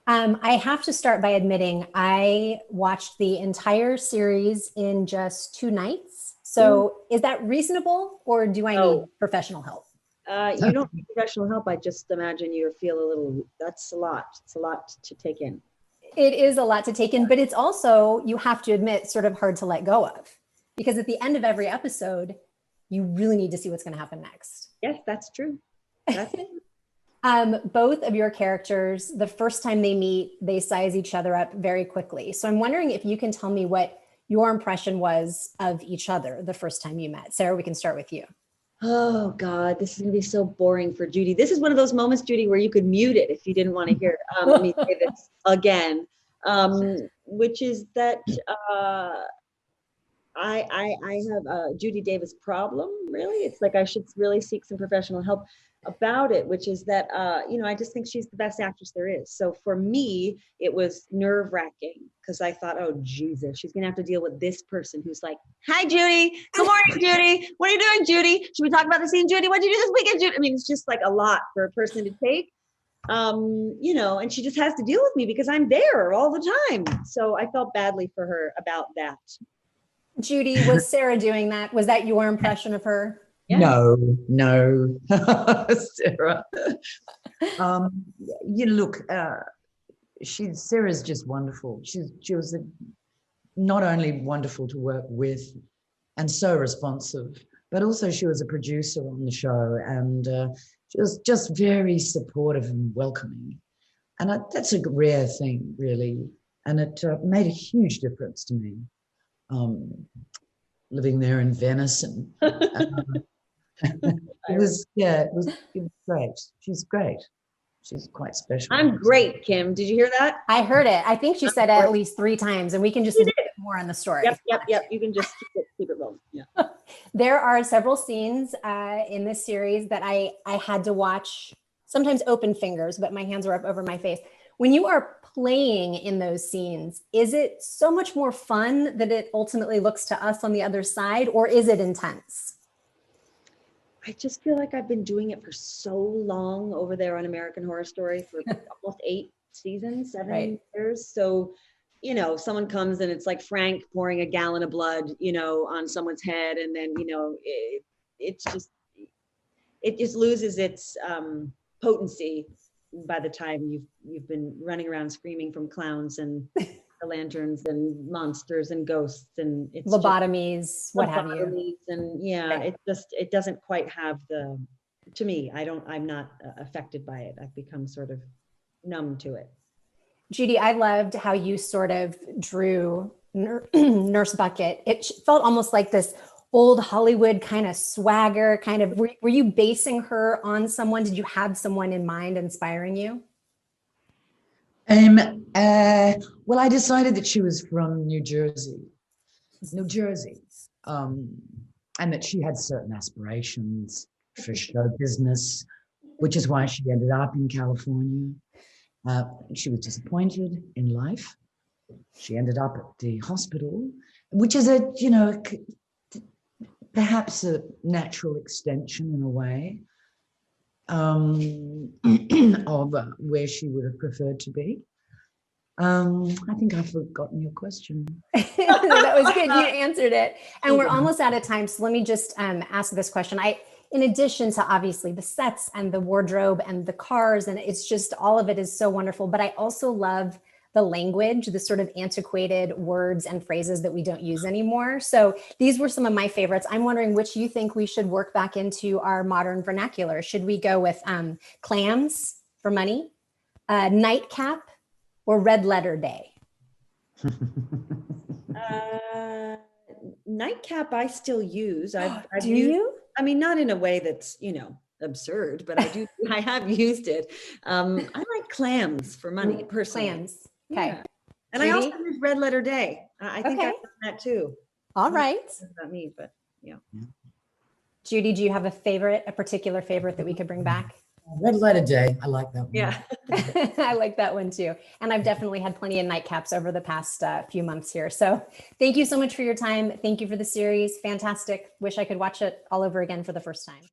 I have to start by admitting I watched the entire series in just 2 nights. Ooh, So is that reasonable or do I need no, professional help? you don't need professional help. I just imagine you feel a little, that's a lot. It's a lot to take in. It is a lot to take in, but it's also, you have to admit, sort of hard to let go of. Because at the end of every episode, you really need to see what's going to happen next. Yes, that's true. That's Both of your characters, the first time they meet, they size each other up very quickly. So I'm wondering if you can tell me what your impression was of each other the first time you met. Sarah, we can start with you. Oh God, this is gonna be so boring for Judy. This is one of those moments, Judy, where you could mute it if you didn't want to hear me say this again. Which is that I have a Judy Davis problem, really. It's like I should really seek some professional help about it, which is that, I just think she's the best actress there is. So for me, it was nerve wracking because I thought, oh, Jesus, she's going to have to deal with this person who's like, hi, Judy. Good morning, Judy. What are you doing, Judy? Should we talk about the scene, Judy? What did you do this weekend, Judy? I mean, it's just like a lot for a person to take. And she just has to deal with me because I'm there all the time. So I felt badly for her about that. Judy, was Sarah doing that? Was that your impression of her? Yeah. No, Sarah. Um, look, Sarah's just wonderful. She was not only wonderful to work with and so responsive, but also she was a producer on the show, and she was just very supportive and welcoming. And that's a rare thing, really. And it made a huge difference to me. Living there in Venice, and it was great. She's great. She's quite special. I'm great, Kim. Did you hear that? I heard it. I think she said it at least 3 times, and we can just admit more on the story. Yep. You can just keep it rolling. Yeah. There are several scenes in this series that I had to watch, sometimes open fingers, but my hands were up over my face. When you are playing in those scenes, is it so much more fun that it ultimately looks to us on the other side, or is it intense? I just feel like I've been doing it for so long over there on American Horror Story for almost 8 seasons, 7 years. So, someone comes and it's like Frank pouring a gallon of blood, on someone's head. And then, it just loses its potency by the time you've been running around screaming from clowns and the lanterns and monsters and ghosts and it's lobotomies, what have you. And it doesn't quite have to me, I'm not affected by it. I've become sort of numb to it. Judy, I loved how you sort of drew Nurse Bucket. It felt almost like this old Hollywood kind of swagger, were you basing her on someone? Did you have someone in mind inspiring you? Well, I decided that she was from New Jersey, and that she had certain aspirations for show business, which is why she ended up in California. She was disappointed in life. She ended up at the hospital, which is perhaps a natural extension in a way of where she would have preferred to be. I think I've forgotten your question. That was good. You answered it. And we're almost out of time. So let me just ask this question. In addition to obviously the sets and the wardrobe and the cars, and it's just all of it is so wonderful. But I also love the language, the sort of antiquated words and phrases that we don't use anymore. So these were some of my favorites. I'm wondering which you think we should work back into our modern vernacular. Should we go with clams for money, nightcap, or red letter day? Nightcap I still use. Do you? I mean, not in a way that's, absurd, but I have used it. I like clams for money, personally. Clams. Okay. Yeah. And Judy? I also use red letter day. I think I've done that too. All right. Not me, but yeah. Judy, do you have a particular favorite that we could bring back? Red letter day. I like that one. Yeah. I like that one too. And I've definitely had plenty of nightcaps over the past few months here. So thank you so much for your time. Thank you for the series. Fantastic. Wish I could watch it all over again for the first time.